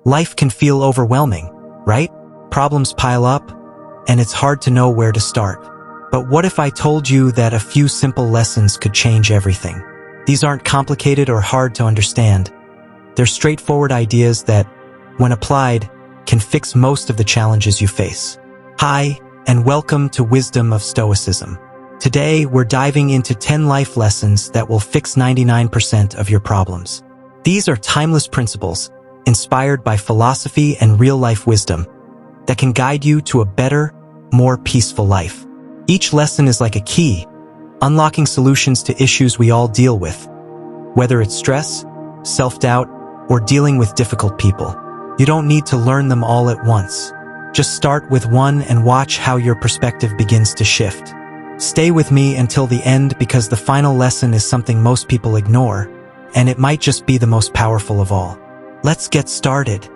Life can feel overwhelming, right? Problems pile up, and it's hard to know where to start. But what if I told you that a few simple lessons could change everything? These aren't complicated or hard to understand. They're straightforward ideas that, when applied, can fix most of the challenges you face. Hi, and welcome to Wisdom of Stoicism. Today, we're diving into 10 life lessons that will fix 99% of your problems. These are timeless principles, inspired by philosophy and real-life wisdom, that can guide you to a better, more peaceful life. Each lesson is like a key, unlocking solutions to issues we all deal with, whether it's stress, self-doubt, or dealing with difficult people. You don't need to learn them all at once. Just start with one and watch how your perspective begins to shift. Stay with me until the end because the final lesson is something most people ignore, and it might just be the most powerful of all. Let's get started.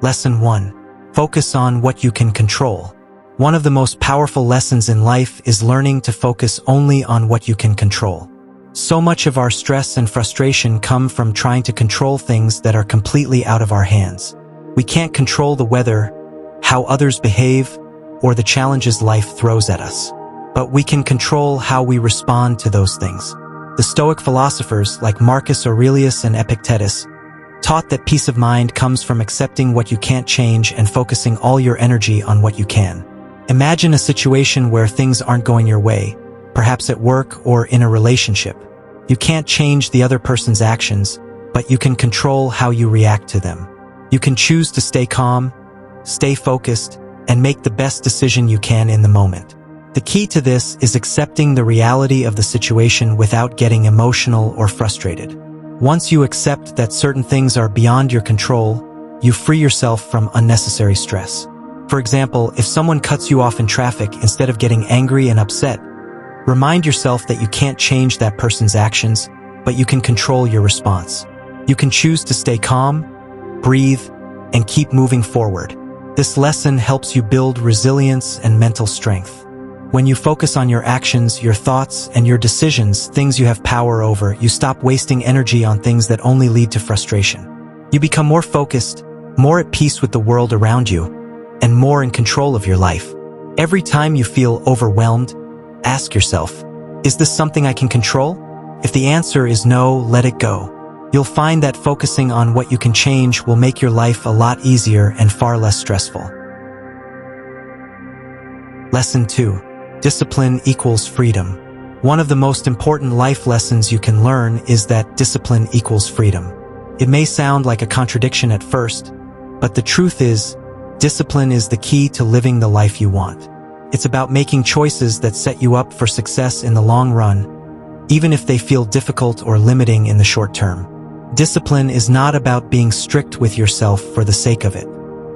Lesson 1. Focus on what you can control. One of the most powerful lessons in life is learning to focus only on what you can control. So much of our stress and frustration come from trying to control things that are completely out of our hands. We can't control the weather, how others behave, or the challenges life throws at us. But we can control how we respond to those things. The Stoic philosophers like Marcus Aurelius and Epictetus taught that peace of mind comes from accepting what you can't change and focusing all your energy on what you can. Imagine a situation where things aren't going your way, perhaps at work or in a relationship. You can't change the other person's actions, but you can control how you react to them. You can choose to stay calm, stay focused, and make the best decision you can in the moment. The key to this is accepting the reality of the situation without getting emotional or frustrated. Once you accept that certain things are beyond your control, you free yourself from unnecessary stress. For example, if someone cuts you off in traffic, instead of getting angry and upset, remind yourself that you can't change that person's actions, but you can control your response. You can choose to stay calm, breathe, and keep moving forward. This lesson helps you build resilience and mental strength. When you focus on your actions, your thoughts, and your decisions, things you have power over, you stop wasting energy on things that only lead to frustration. You become more focused, more at peace with the world around you, and more in control of your life. Every time you feel overwhelmed, ask yourself, is this something I can control? If the answer is no, let it go. You'll find that focusing on what you can change will make your life a lot easier and far less stressful. Lesson 2. Discipline equals freedom. One of the most important life lessons you can learn is that discipline equals freedom. It may sound like a contradiction at first, but the truth is, discipline is the key to living the life you want. It's about making choices that set you up for success in the long run, even if they feel difficult or limiting in the short term. Discipline is not about being strict with yourself for the sake of it.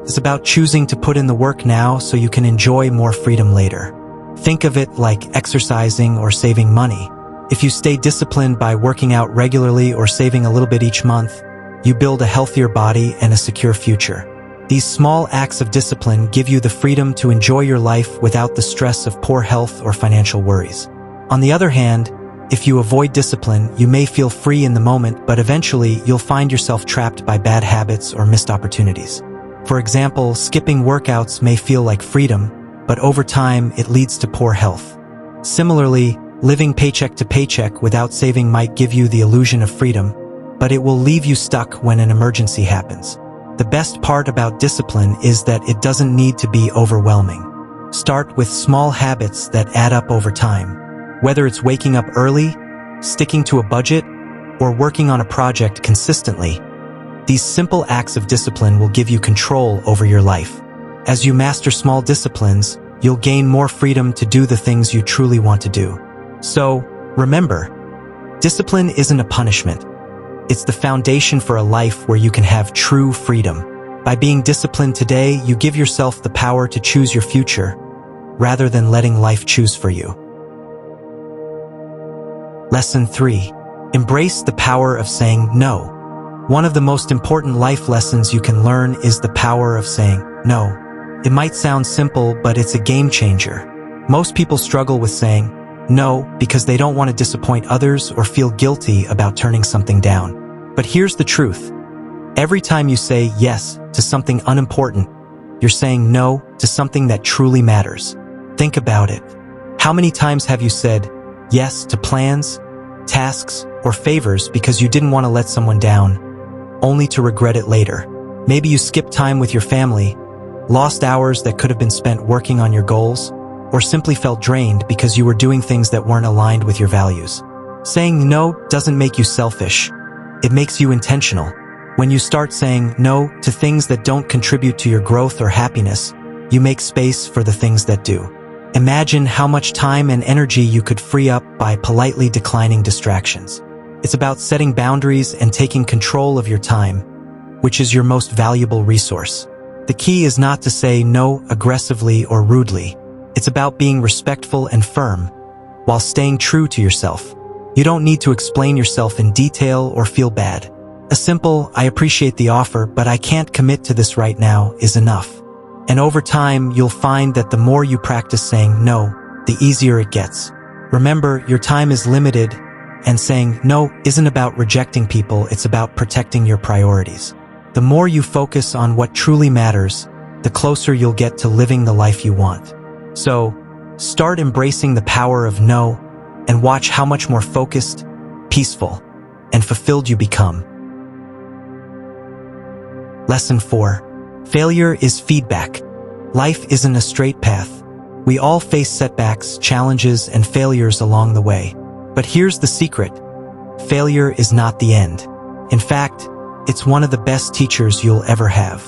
It's about choosing to put in the work now so you can enjoy more freedom later. Think of it like exercising or saving money. If you stay disciplined by working out regularly or saving a little bit each month, you build a healthier body and a secure future. These small acts of discipline give you the freedom to enjoy your life without the stress of poor health or financial worries. On the other hand, if you avoid discipline, you may feel free in the moment, but eventually you'll find yourself trapped by bad habits or missed opportunities. For example, skipping workouts may feel like freedom, but over time it leads to poor health. Similarly, living paycheck to paycheck without saving might give you the illusion of freedom, but it will leave you stuck when an emergency happens. The best part about discipline is that it doesn't need to be overwhelming. Start with small habits that add up over time. Whether it's waking up early, sticking to a budget, or working on a project consistently, these simple acts of discipline will give you control over your life. As you master small disciplines, you'll gain more freedom to do the things you truly want to do. So, remember, discipline isn't a punishment. It's the foundation for a life where you can have true freedom. By being disciplined today, you give yourself the power to choose your future, rather than letting life choose for you. Lesson 3. Embrace the power of saying no. One of the most important life lessons you can learn is the power of saying no. It might sound simple, but it's a game changer. Most people struggle with saying no because they don't want to disappoint others or feel guilty about turning something down. But here's the truth. Every time you say yes to something unimportant, you're saying no to something that truly matters. Think about it. How many times have you said yes to plans, tasks, or favors because you didn't want to let someone down, only to regret it later? Maybe you skipped time with your family, lost hours that could have been spent working on your goals, or simply felt drained because you were doing things that weren't aligned with your values. Saying no doesn't make you selfish. It makes you intentional. When you start saying no to things that don't contribute to your growth or happiness, you make space for the things that do. Imagine how much time and energy you could free up by politely declining distractions. It's about setting boundaries and taking control of your time, which is your most valuable resource. The key is not to say no aggressively or rudely. It's about being respectful and firm, while staying true to yourself. You don't need to explain yourself in detail or feel bad. A simple, "I appreciate the offer, but I can't commit to this right now," is enough. And over time, you'll find that the more you practice saying no, the easier it gets. Remember, your time is limited, and saying no isn't about rejecting people, it's about protecting your priorities. The more you focus on what truly matters, the closer you'll get to living the life you want. So, start embracing the power of no, and watch how much more focused, peaceful, and fulfilled you become. Lesson 4. Failure is feedback. Life isn't a straight path. We all face setbacks, challenges, and failures along the way. But here's the secret. Failure is not the end. In fact, it's one of the best teachers you'll ever have.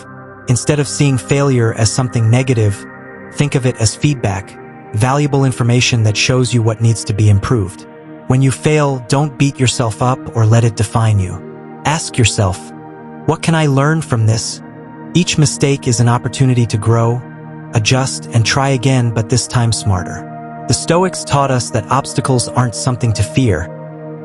Instead of seeing failure as something negative, think of it as feedback, valuable information that shows you what needs to be improved. When you fail, don't beat yourself up or let it define you. Ask yourself, what can I learn from this? Each mistake is an opportunity to grow, adjust, and try again, but this time smarter. The Stoics taught us that obstacles aren't something to fear,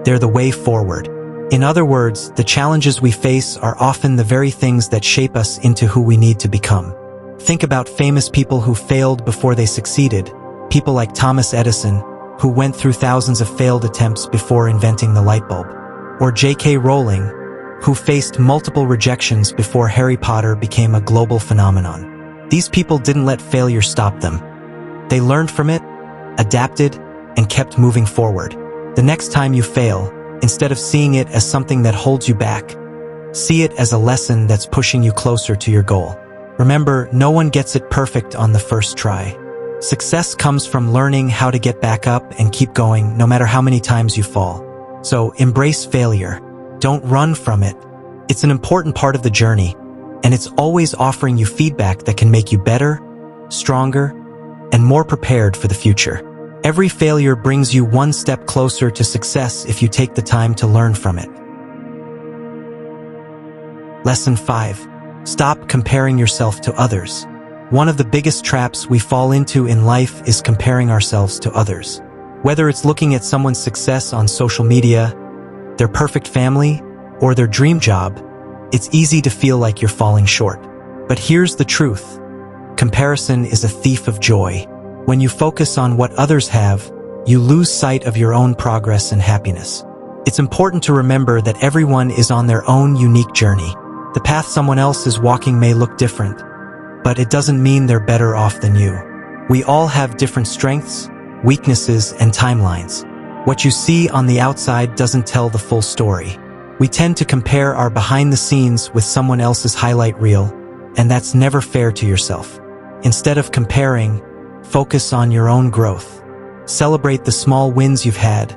they're the way forward. In other words, the challenges we face are often the very things that shape us into who we need to become. Think about famous people who failed before they succeeded, people like Thomas Edison, who went through thousands of failed attempts before inventing the light bulb, or J.K. Rowling, who faced multiple rejections before Harry Potter became a global phenomenon. These people didn't let failure stop them. They learned from it, adapted, and kept moving forward. The next time you fail, instead of seeing it as something that holds you back, see it as a lesson that's pushing you closer to your goal. Remember, no one gets it perfect on the first try. Success comes from learning how to get back up and keep going no matter how many times you fall. So embrace failure. Don't run from it. It's an important part of the journey, and it's always offering you feedback that can make you better, stronger, and more prepared for the future. Every failure brings you one step closer to success if you take the time to learn from it. Lesson 5. Stop comparing yourself to others. One of the biggest traps we fall into in life is comparing ourselves to others. Whether it's looking at someone's success on social media, their perfect family, or their dream job, it's easy to feel like you're falling short. But here's the truth. Comparison is a thief of joy. When you focus on what others have, you lose sight of your own progress and happiness. It's important to remember that everyone is on their own unique journey. The path someone else is walking may look different, but it doesn't mean they're better off than you. We all have different strengths, weaknesses, and timelines. What you see on the outside doesn't tell the full story. We tend to compare our behind the scenes with someone else's highlight reel, and that's never fair to yourself. Instead of comparing, focus on your own growth. Celebrate the small wins you've had,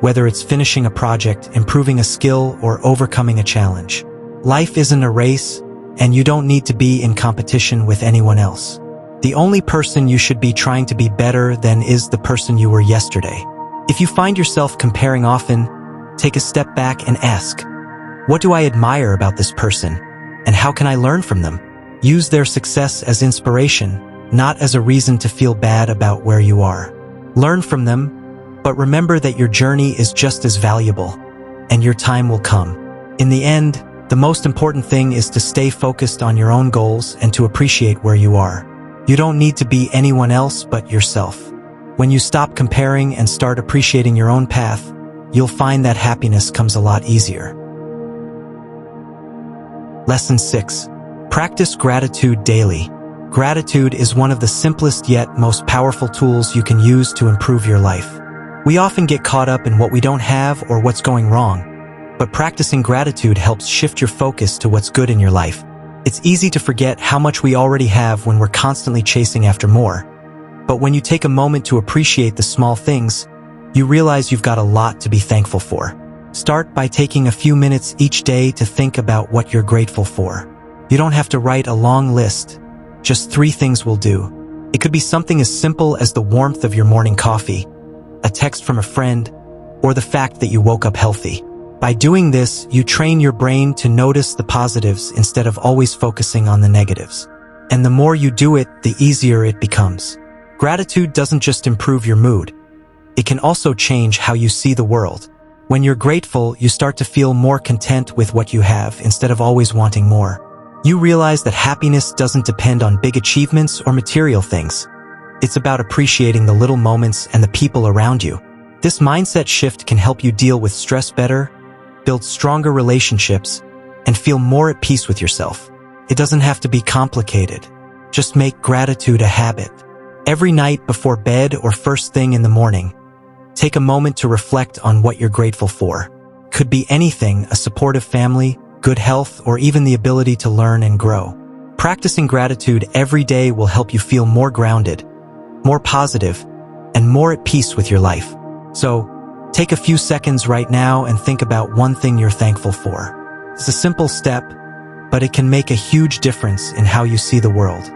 whether it's finishing a project, improving a skill, or overcoming a challenge. Life isn't a race, and you don't need to be in competition with anyone else. The only person you should be trying to be better than is the person you were yesterday. If you find yourself comparing often, take a step back and ask, what do I admire about this person, and how can I learn from them? Use their success as inspiration, not as a reason to feel bad about where you are. Learn from them, but remember that your journey is just as valuable, and your time will come. In the end, the most important thing is to stay focused on your own goals and to appreciate where you are. You don't need to be anyone else but yourself. When you stop comparing and start appreciating your own path, you'll find that happiness comes a lot easier. Lesson 6. Practice gratitude daily. Gratitude is one of the simplest yet most powerful tools you can use to improve your life. We often get caught up in what we don't have or what's going wrong, but practicing gratitude helps shift your focus to what's good in your life. It's easy to forget how much we already have when we're constantly chasing after more. But when you take a moment to appreciate the small things, you realize you've got a lot to be thankful for. Start by taking a few minutes each day to think about what you're grateful for. You don't have to write a long list. Just 3 things will do. It could be something as simple as the warmth of your morning coffee, a text from a friend, or the fact that you woke up healthy. By doing this, you train your brain to notice the positives instead of always focusing on the negatives. And the more you do it, the easier it becomes. Gratitude doesn't just improve your mood. It can also change how you see the world. When you're grateful, you start to feel more content with what you have instead of always wanting more. You realize that happiness doesn't depend on big achievements or material things. It's about appreciating the little moments and the people around you. This mindset shift can help you deal with stress better, build stronger relationships, and feel more at peace with yourself. It doesn't have to be complicated. Just make gratitude a habit. Every night before bed or first thing in the morning, take a moment to reflect on what you're grateful for. Could be anything: a supportive family, good health, or even the ability to learn and grow. Practicing gratitude every day will help you feel more grounded, more positive, and more at peace with your life. So, take a few seconds right now and think about one thing you're thankful for. It's a simple step, but it can make a huge difference in how you see the world.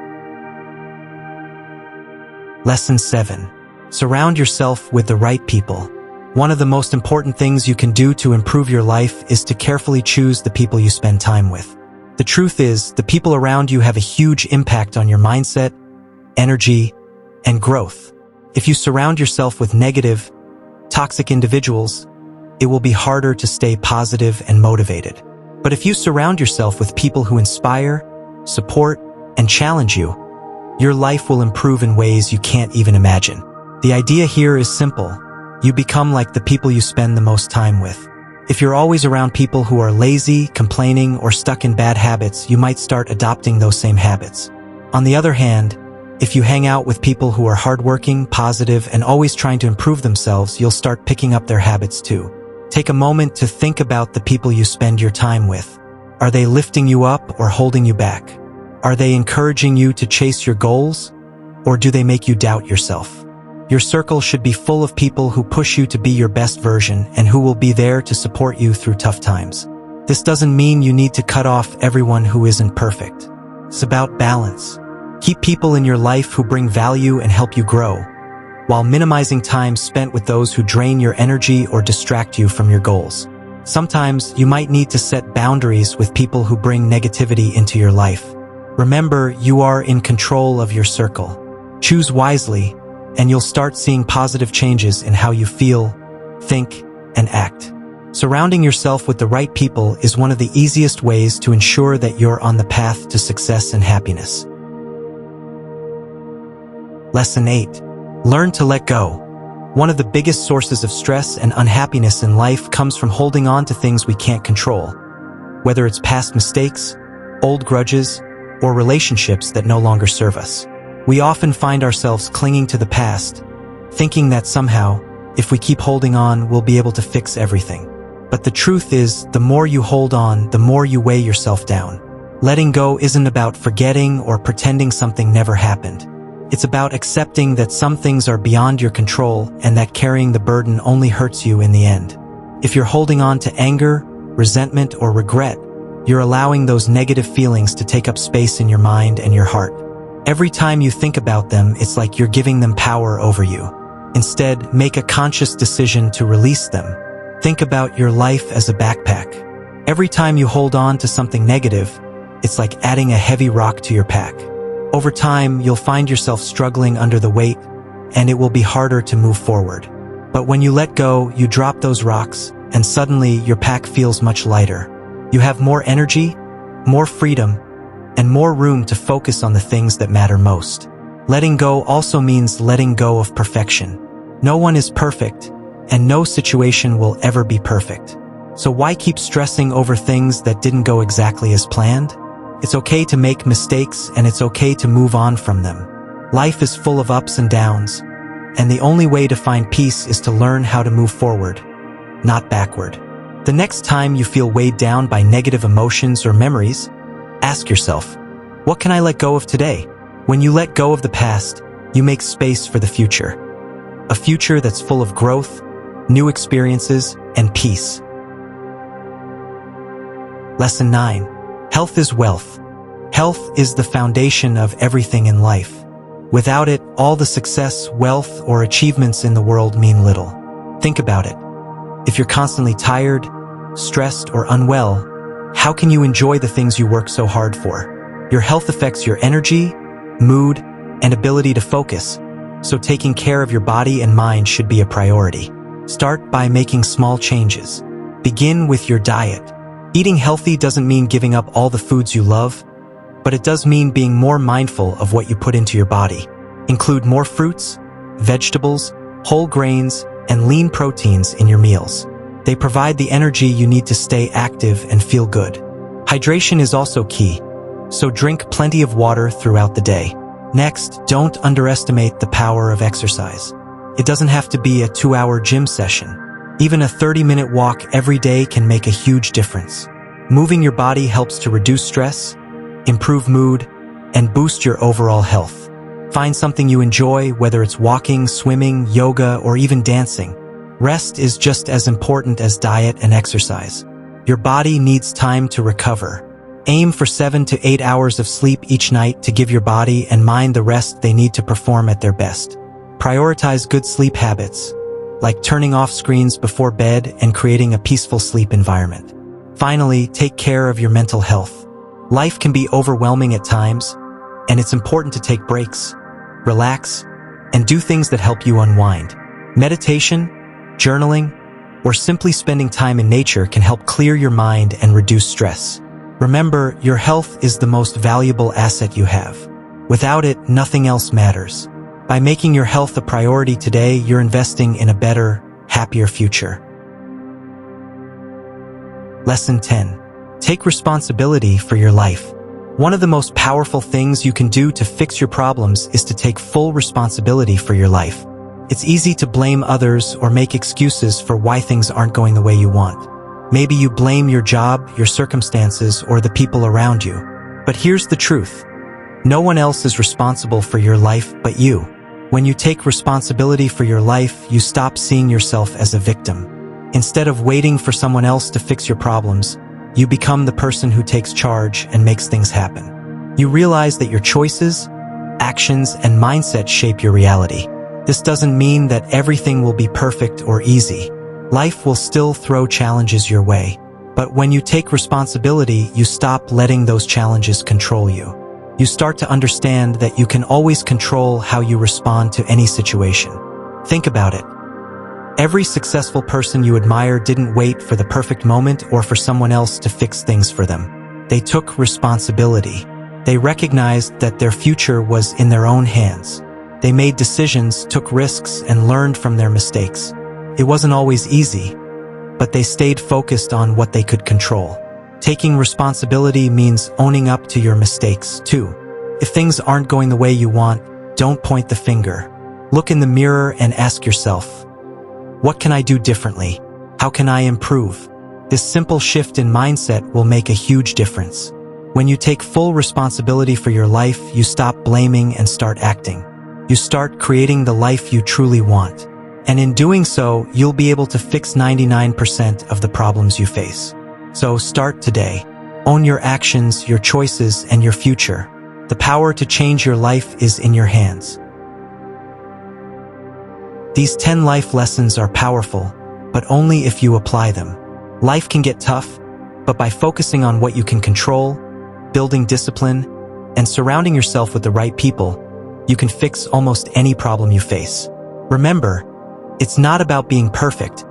Lesson 7. Surround yourself with the right people. One of the most important things you can do to improve your life is to carefully choose the people you spend time with. The truth is, the people around you have a huge impact on your mindset, energy, and growth. If you surround yourself with negative, toxic individuals, it will be harder to stay positive and motivated. But if you surround yourself with people who inspire, support, and challenge you, your life will improve in ways you can't even imagine. The idea here is simple. You become like the people you spend the most time with. If you're always around people who are lazy, complaining, or stuck in bad habits, you might start adopting those same habits. On the other hand, if you hang out with people who are hardworking, positive, and always trying to improve themselves, you'll start picking up their habits too. Take a moment to think about the people you spend your time with. Are they lifting you up or holding you back? Are they encouraging you to chase your goals, or do they make you doubt yourself? Your circle should be full of people who push you to be your best version and who will be there to support you through tough times. This doesn't mean you need to cut off everyone who isn't perfect. It's about balance. Keep people in your life who bring value and help you grow, while minimizing time spent with those who drain your energy or distract you from your goals. Sometimes you might need to set boundaries with people who bring negativity into your life. Remember, you are in control of your circle. Choose wisely, and you'll start seeing positive changes in how you feel, think, and act. Surrounding yourself with the right people is one of the easiest ways to ensure that you're on the path to success and happiness. Lesson 8. Learn to let go. One of the biggest sources of stress and unhappiness in life comes from holding on to things we can't control, whether it's past mistakes, old grudges, or relationships that no longer serve us. We often find ourselves clinging to the past, thinking that somehow, if we keep holding on, we'll be able to fix everything. But the truth is, the more you hold on, the more you weigh yourself down. Letting go isn't about forgetting or pretending something never happened. It's about accepting that some things are beyond your control and that carrying the burden only hurts you in the end. If you're holding on to anger, resentment, or regret, you're allowing those negative feelings to take up space in your mind and your heart. Every time you think about them, it's like you're giving them power over you. Instead, make a conscious decision to release them. Think about your life as a backpack. Every time you hold on to something negative, it's like adding a heavy rock to your pack. Over time, you'll find yourself struggling under the weight, and it will be harder to move forward. But when you let go, you drop those rocks, and suddenly your pack feels much lighter. You have more energy, more freedom, and more room to focus on the things that matter most. Letting go also means letting go of perfection. No one is perfect, and no situation will ever be perfect. So why keep stressing over things that didn't go exactly as planned? It's okay to make mistakes, and it's okay to move on from them. Life is full of ups and downs, and the only way to find peace is to learn how to move forward, not backward. The next time you feel weighed down by negative emotions or memories, ask yourself, what can I let go of today? When you let go of the past, you make space for the future. A future that's full of growth, new experiences, and peace. Lesson 9. Health is wealth. Health is the foundation of everything in life. Without it, all the success, wealth, or achievements in the world mean little. Think about it. If you're constantly tired, stressed, or unwell, how can you enjoy the things you work so hard for? Your health affects your energy, mood, and ability to focus, so taking care of your body and mind should be a priority. Start by making small changes. Begin with your diet. Eating healthy doesn't mean giving up all the foods you love, but it does mean being more mindful of what you put into your body. Include more fruits, vegetables, whole grains, and lean proteins in your meals. They provide the energy you need to stay active and feel good. Hydration is also key, so drink plenty of water throughout the day. Next, don't underestimate the power of exercise. It doesn't have to be a 2-hour gym session. Even a 30-minute walk every day can make a huge difference. Moving your body helps to reduce stress, improve mood, and boost your overall health. Find something you enjoy, whether it's walking, swimming, yoga, or even dancing. Rest is just as important as diet and exercise. Your body needs time to recover. Aim for 7 to 8 hours of sleep each night to give your body and mind the rest they need to perform at their best. Prioritize good sleep habits, like turning off screens before bed and creating a peaceful sleep environment. Finally, take care of your mental health. Life can be overwhelming at times, and it's important to take breaks, relax, and do things that help you unwind. Meditation, journaling, or simply spending time in nature can help clear your mind and reduce stress. Remember, your health is the most valuable asset you have. Without it, nothing else matters. By making your health a priority today, you're investing in a better, happier future. Lesson 10. Take responsibility for your life. One of the most powerful things you can do to fix your problems is to take full responsibility for your life. It's easy to blame others or make excuses for why things aren't going the way you want. Maybe you blame your job, your circumstances, or the people around you. But here's the truth. No one else is responsible for your life but you. When you take responsibility for your life, you stop seeing yourself as a victim. Instead of waiting for someone else to fix your problems, you become the person who takes charge and makes things happen. You realize that your choices, actions, and mindset shape your reality. This doesn't mean that everything will be perfect or easy. Life will still throw challenges your way. But when you take responsibility, you stop letting those challenges control you. You start to understand that you can always control how you respond to any situation. Think about it. Every successful person you admire didn't wait for the perfect moment or for someone else to fix things for them. They took responsibility. They recognized that their future was in their own hands. They made decisions, took risks, and learned from their mistakes. It wasn't always easy, but they stayed focused on what they could control. Taking responsibility means owning up to your mistakes, too. If things aren't going the way you want, don't point the finger. Look in the mirror and ask yourself, what can I do differently? How can I improve? This simple shift in mindset will make a huge difference. When you take full responsibility for your life, you stop blaming and start acting. You start creating the life you truly want. And in doing so, you'll be able to fix 99% of the problems you face. So start today. Own your actions, your choices, and your future. The power to change your life is in your hands. These 10 life lessons are powerful, but only if you apply them. Life can get tough, but by focusing on what you can control, building discipline, and surrounding yourself with the right people, you can fix almost any problem you face. Remember, it's not about being perfect.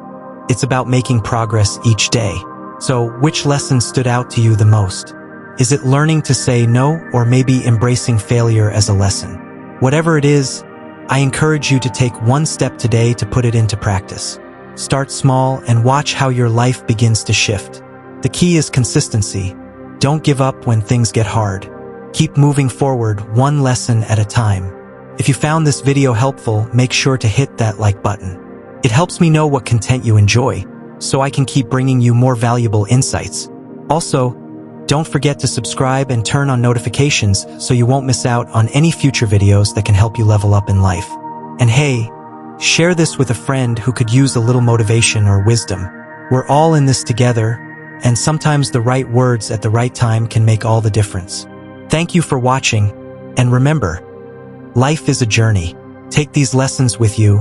It's about making progress each day. So, which lesson stood out to you the most? Is it learning to say no, or maybe embracing failure as a lesson? Whatever it is, I encourage you to take one step today to put it into practice. Start small and watch how your life begins to shift. The key is consistency. Don't give up when things get hard. Keep moving forward one lesson at a time. If you found this video helpful, make sure to hit that like button. It helps me know what content you enjoy, so I can keep bringing you more valuable insights. Also, don't forget to subscribe and turn on notifications so you won't miss out on any future videos that can help you level up in life. And hey, share this with a friend who could use a little motivation or wisdom. We're all in this together, and sometimes the right words at the right time can make all the difference. Thank you for watching, and remember, life is a journey. Take these lessons with you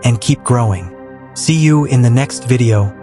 and keep growing. See you in the next video.